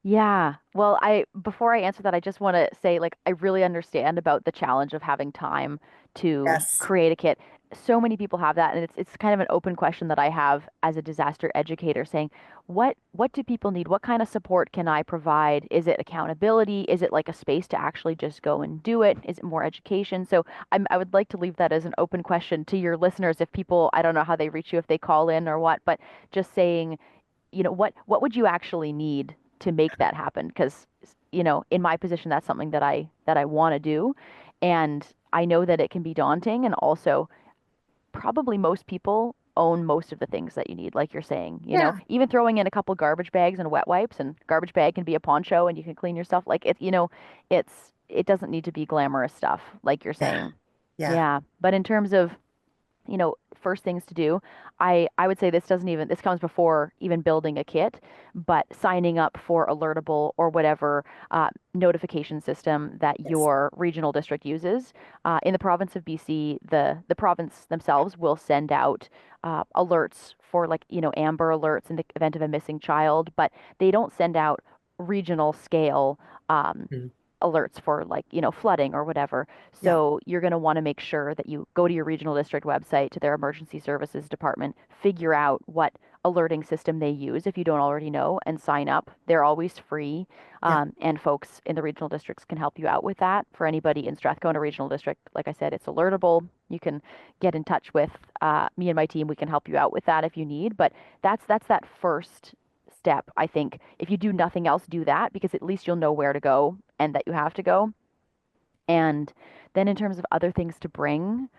Yeah. Well, I before I answer that, I just want to say like I really understand about the challenge of having time to Yes. create a kit. So many people have that, and it's kind of an open question that I have as a disaster educator saying, what do people need? What kind of support can I provide? Is it accountability? Is it like a space to actually just go and do it? Is it more education? So I would like to leave that as an open question to your listeners if people, I don't know how they reach you if they call in or what, but just saying what would you actually need to make that happen? Because, in my position, that's something that I want to do. And I know that it can be daunting. And also, probably most people own most of the things that you need, like you're saying, Yeah. even throwing in a couple garbage bags and wet wipes, and garbage bag can be a poncho and you can clean yourself. Like it doesn't need to be glamorous stuff, like you're Yeah. saying. Yeah. Yeah. But in terms of first things to do, I would say this comes before even building a kit, but signing up for Alertable or whatever notification system that Yes. your regional district uses. In the province of BC, the province themselves will send out alerts for like, Amber alerts in the event of a missing child, but they don't send out regional scale um, Mm. alerts for like, flooding or whatever. Yeah. So you're going to want to make sure that you go to your regional district website, to their emergency services department, figure out what alerting system they use if you don't already know, and sign up. They're always free. Yeah. And folks in the regional districts can help you out with that. For anybody in Strathcona Regional District, like I said, it's alertable. You can get in touch with me and my team. We can help you out with that if you need. But that's that first step. I think if you do nothing else, do that, because at least you'll know where to go and that you have to go. And then in terms of other things to bring,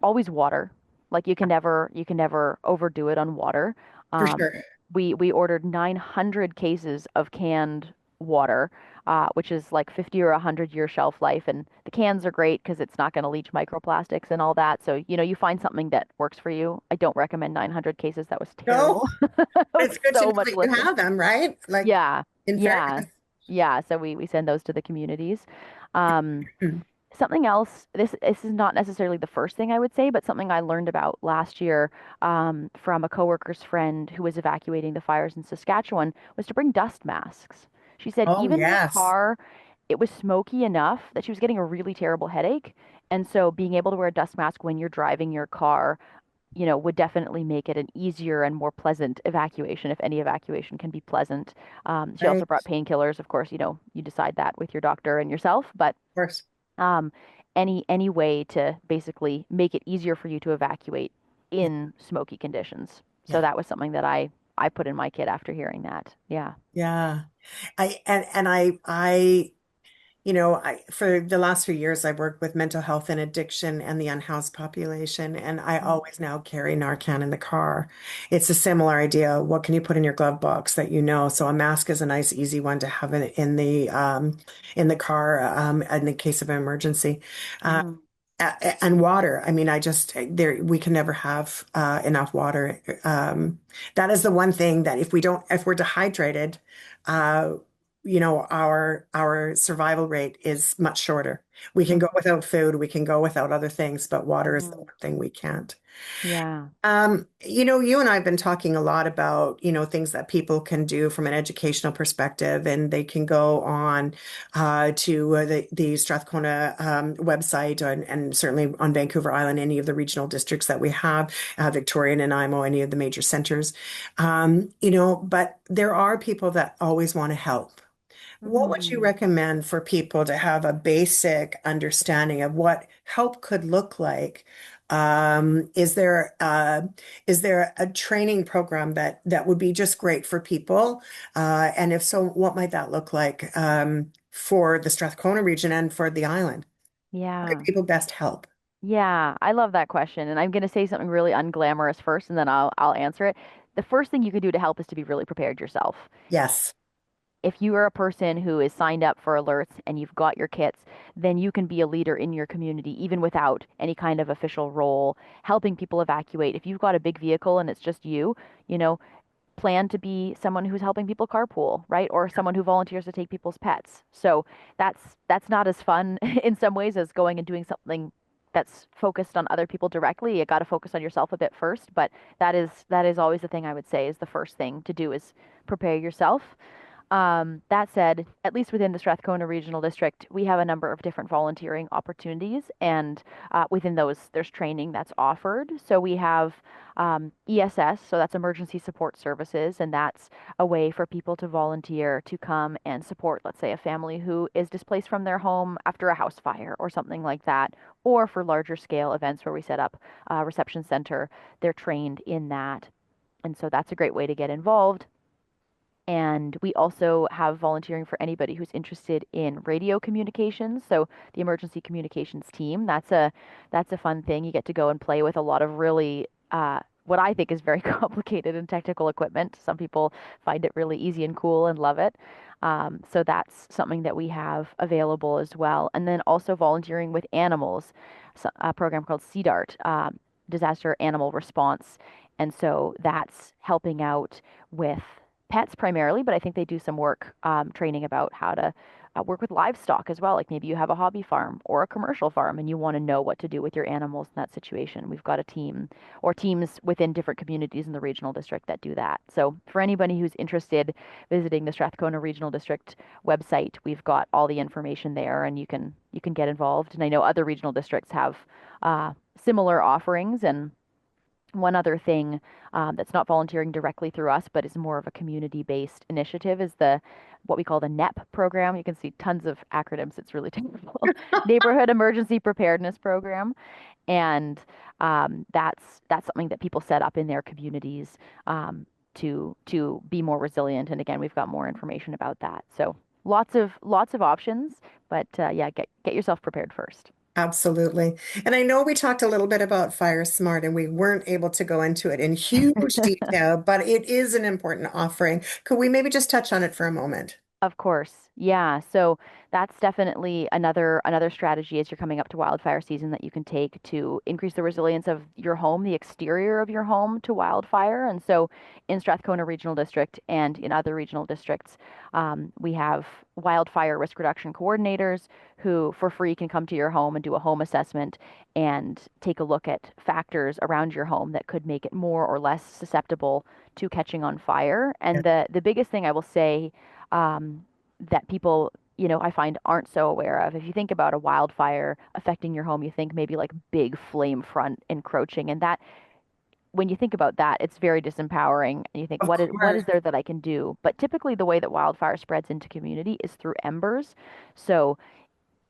always water. Like you can never overdo it on water. For Um, sure. we ordered 900 cases of canned water, which is like 50 or 100-year shelf life. And the cans are great because it's not going to leach microplastics and all that. So, you find something that works for you. I don't recommend 900 cases. That was No, terrible. That was it's good to so know much that you liquid. have them, right? Like, Yeah. in Yeah. fairness. Yeah. So we send those to the communities. Um, Something else, this is not necessarily the first thing I would say, but something I learned about last year from a coworker's friend who was evacuating the fires in Saskatchewan was to bring dust masks. She said Oh, even her yes. car, it was smoky enough that she was getting a really terrible headache. And so being able to wear a dust mask when you're driving your car, would definitely make it an easier and more pleasant evacuation, if any evacuation can be pleasant. She also Right. brought painkillers. Of course, you decide that with your doctor and yourself, but Of course. um, any way to basically make it easier for you to evacuate Yeah. in smoky conditions. So Yeah. that was something that I put in my kit after hearing that. Yeah. Yeah. I for the last few years, I've worked with mental health and addiction and the unhoused population, and I Mm. always now carry Narcan in the car. It's a similar idea. What can you put in your glove box that you know? So a mask is a nice, easy one to have in the car in the case of an emergency. Uh, Mhm. and water. I mean, I just there we can never have enough water. That is the one thing that if we're dehydrated, uh, our survival rate is much shorter. We can go Mhm. without food, we can go without other things, but water is the Mhm. one thing we can't. Yeah. You and I have been talking a lot about, things that people can do from an educational perspective, and they can go on to the Strathcona website and certainly on Vancouver Island, any of the regional districts that we have, Victoria and Nanaimo, any of the major centers. But there are people that always want to help. What would you Mhm. recommend for people to have a basic understanding of what help could look like? Is there a training program that would be just great for people? And if so, what might that look like for the Strathcona region and for the island? How could Yeah. people best help? Yeah. I love that question. And I'm going to say something really unglamorous first, and then I'll answer it. The first thing you can do to help is to be really prepared yourself. Yes. If you are a person who is signed up for alerts and you've got your kits, then you can be a leader in your community, even without any kind of official role, helping people evacuate. If you've got a big vehicle and it's just you know, plan to be someone who's helping people carpool, right? Or someone who volunteers to take people's pets. So that's not as fun in some ways as going and doing something that's focused on other people directly. You got to focus on yourself a bit first, but that is always the thing I would say is the first thing to do is prepare yourself. That said, at least within the Strathcona Regional District, we have a number of different volunteering opportunities, and within those, there's training that's offered. So we have ESS, so that's Emergency Support Services, and that's a way for people to volunteer to come and support, let's say, a family who is displaced from their home after a house fire or something like that, or for larger scale events where we set up a reception center. They're trained in that, and so that's a great way to get involved. And we also have volunteering for anybody who's interested in radio communications. So the emergency communications team, that's a fun thing. You get to go and play with a lot of really what I think is very complicated and technical equipment. Some people find it really easy and cool and love it. So that's something that we have available as well. And then also volunteering with animals, a program called CDART, Disaster Animal Response. And so that's helping out with pets primarily, but I think they do some work training about how to work with livestock as well. Like maybe you have a hobby farm or a commercial farm and you want to know what to do with your animals in that situation. We've got a team or teams within different communities in the regional district that do that. So for anybody who's interested visiting the Strathcona Regional District website, we've got all the information there and you can get involved. And I know other regional districts have similar offerings. And one other thing that's not volunteering directly through us, but is more of a community-based initiative, is the what we call the NEP program. You can see tons of acronyms. It's really terrible. Neighborhood Emergency Preparedness Program, and that's something that people set up in their communities to be more resilient. And again, we've got more information about that. So lots of options, but yeah, get yourself prepared first. Absolutely. And I know we talked a little bit about Fire Smart and we weren't able to go into it in huge detail, but it is an important offering. Could we maybe just touch on it for a moment? Of course. Yeah. So that's definitely another strategy as you're coming up to wildfire season that you can take to increase the resilience of your home, the exterior of your home to wildfire. And so in Strathcona Regional District and in other regional districts, we have wildfire risk reduction coordinators who for free can come to your home and do a home assessment and take a look at factors around your home that could make it more or less susceptible to catching on fire. Yeah. And the biggest thing I will say that people, I find aren't so aware of. If you think about a wildfire affecting your home, you think maybe like big flame front encroaching, and that when you think about that, it's very disempowering. And you think, Of what is course. there that I can do? But typically, the way that wildfire spreads into community is through embers. So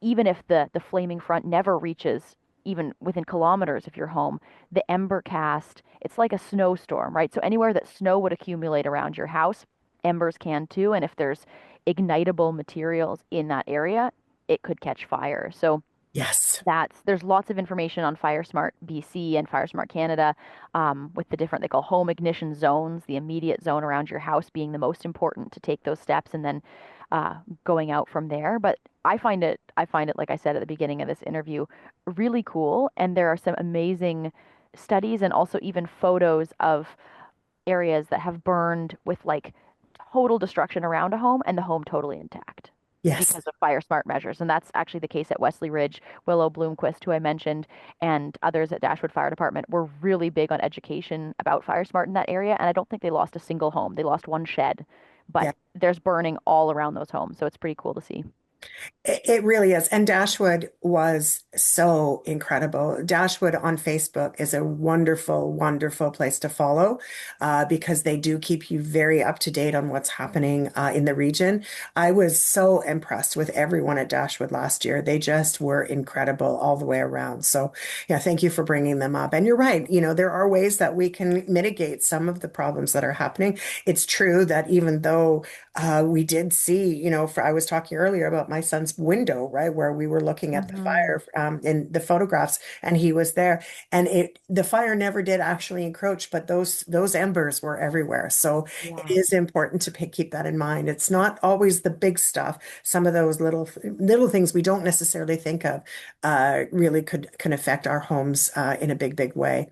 even if the flaming front never reaches even within kilometers of your home, the ember cast, it's like a snowstorm, right? So anywhere that snow would accumulate around your house, embers can too. And if there's ignitable materials in that area, it could catch fire. So Yes. there's lots of information on FireSmart BC and FireSmart Canada, with the different they call home ignition zones, the immediate zone around your house being the most important to take those steps, and then going out from there. But I find it like I said at the beginning of this interview, really cool, and there are some amazing studies and also even photos of areas that have burned with like total destruction around a home and the home totally intact Yes. because of fire smart measures. And that's actually the case at Wesley Ridge. Willow Bloomquist, who I mentioned, and others at Dashwood Fire Department were really big on education about fire smart in that area. And I don't think they lost a single home. They lost one shed, but Yeah. there's burning all around those homes. So it's pretty cool to see. It really is. And Dashwood was so incredible. Dashwood on Facebook is a wonderful, wonderful place to follow because they do keep you very up to date on what's happening in the region. I was so impressed with everyone at Dashwood last year. They just were incredible all the way around. So, yeah, thank you for bringing them up. And you're right. There are ways that we can mitigate some of the problems that are happening. It's true that even though we did see, I was talking earlier about my son's window, right, where we were looking at the Hmm. fire in the photographs, and he was there, and the fire never did actually encroach, but those embers were everywhere. So it Yeah, is important to keep that in mind. It's not always the big stuff. Some of those little things we don't necessarily think of really can affect our homes in a big, big way.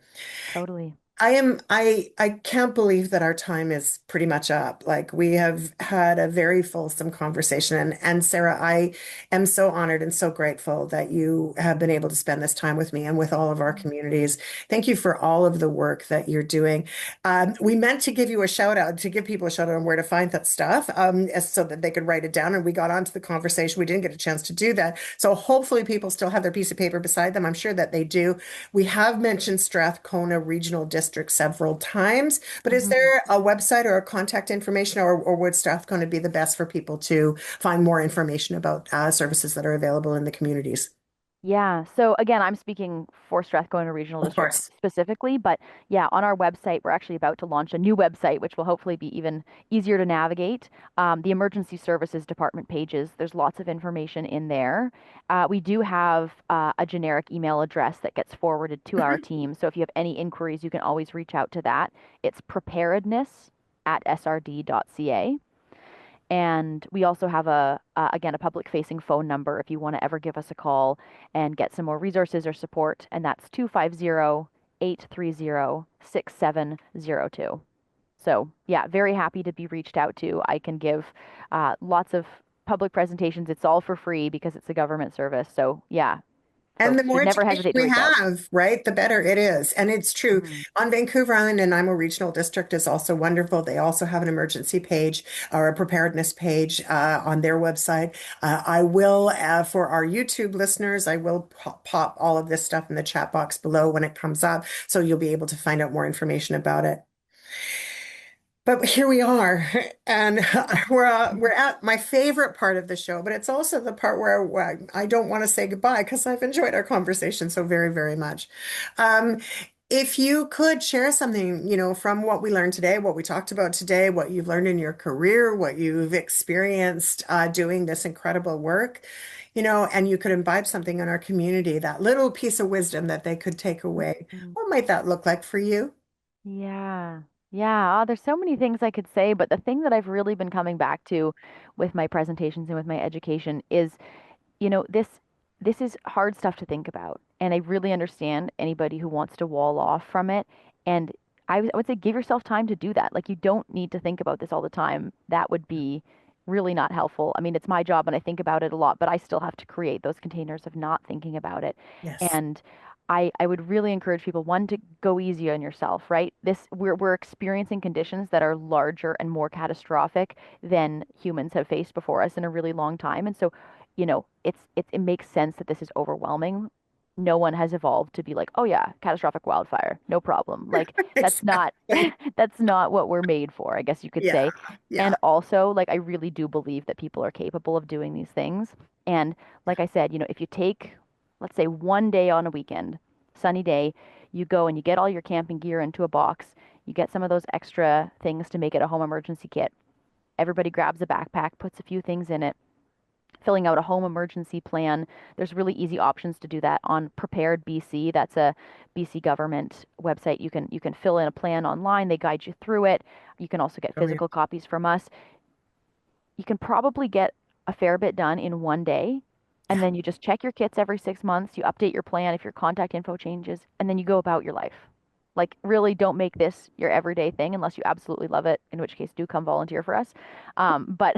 totally. I can't believe that our time is pretty much up. Like we have had a very fulsome conversation, and Sarah, I am so honored and so grateful that you have been able to spend this time with me and with all of our communities. Thank you for all of the work that you're doing. We meant to give you a shout out, to give people a shout out on where to find that stuff, so that they could write it down. And we got onto the conversation. We didn't get a chance to do that. So hopefully people still have their piece of paper beside them. I'm sure that they do. We have mentioned Strathcona Regional District several times, but is Hmm. there a website or a contact information, or would Strathcona be the best for people to find more information about services that are available in the communities? Yeah. So again, I'm speaking for Strathcona Regional Of District course. specifically, but yeah, on our website, we're actually about to launch a new website, which will hopefully be even easier to navigate. The Emergency Services Department pages, there's lots of information in there. We do have a generic email address that gets forwarded to our Mhm. team. So if you have any inquiries, you can always reach out to that. It's preparedness@srd.ca. And we also have again, a public facing phone number if you want to ever give us a call and get some more resources or support. And that's 250-830-6702. So yeah, very happy to be reached out to. I can give lots of public presentations, it's all for free because it's a government service. So yeah, And the folks more should never education hesitate to we reach out. have, right, the better it is. And it's true. Mhm. On Vancouver Island, and I'm a regional district, is also wonderful. They also have an emergency page or a preparedness page on their website. I will, for our YouTube listeners, I will pop all of this stuff in the chat box below when it comes up. So you'll be able to find out more information about it. But here we are, and we're at my favorite part of the show, but it's also the part where I don't want to say goodbye because I've enjoyed our conversation so very, very much. Um, if you could share something, from what we learned today, what we talked about today, what you've learned in your career, what you've experienced doing this incredible work, and you could imbibe something in our community, that little piece of wisdom that they could take away, Mhm. what might that look like for you? Yeah. Yeah. There's so many things I could say, but the thing that I've really been coming back to with my presentations and with my education is, this is hard stuff to think about. And I really understand anybody who wants to wall off from it. And I would say give yourself time to do that. Like you don't need to think about this all the time. That would be really not helpful. I mean, it's my job and I think about it a lot, but I still have to create those containers of not thinking about it. Yes. And I would really encourage people, one, to go easy on yourself, right? We're experiencing conditions that are larger and more catastrophic than humans have faced before us in a really long time. And so, it makes sense that this is overwhelming. No one has evolved to be like, oh yeah, catastrophic wildfire, no problem. Like that's not Exactly. that's not what we're made for, I guess you could Yeah. say. And Yeah. also, like I really do believe that people are capable of doing these things. And like I said, if you take, let's say, one day on a weekend, sunny day, you go and you get all your camping gear into a box, you get some of those extra things to make it a home emergency kit. Everybody grabs a backpack, puts a few things in it, filling out a home emergency plan. There's really easy options to do that on Prepared BC. That's a BC government website. You can fill in a plan online. They guide you through it. You can also get Brilliant. physical copies from us. You can probably get a fair bit done in one day. And Yeah. then you just check your kits every 6 months. You update your plan if your contact info changes, and then you go about your life. Like, really don't make this your everyday thing unless you absolutely love it, in which case, do come volunteer for us. But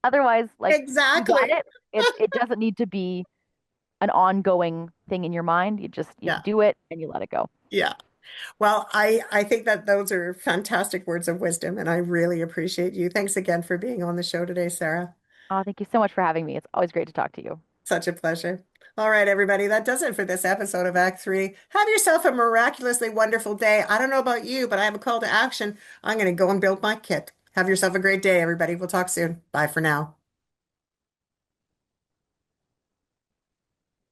otherwise, like, you got Exactly. it. It doesn't need to be an ongoing thing in your mind. You Yeah. do it and you let it go. Yeah. Well, I think that those are fantastic words of wisdom, and I really appreciate you. Thanks again for being on the show today, Sarah. Oh, thank you so much for having me. It's always great to talk to you. Such a pleasure. All right, everybody, that does it for this episode of Act Three. Have yourself a miraculously wonderful day. I don't know about you, but I have a call to action. I'm going to go and build my kit. Have yourself a great day, everybody. We'll talk soon. Bye for now.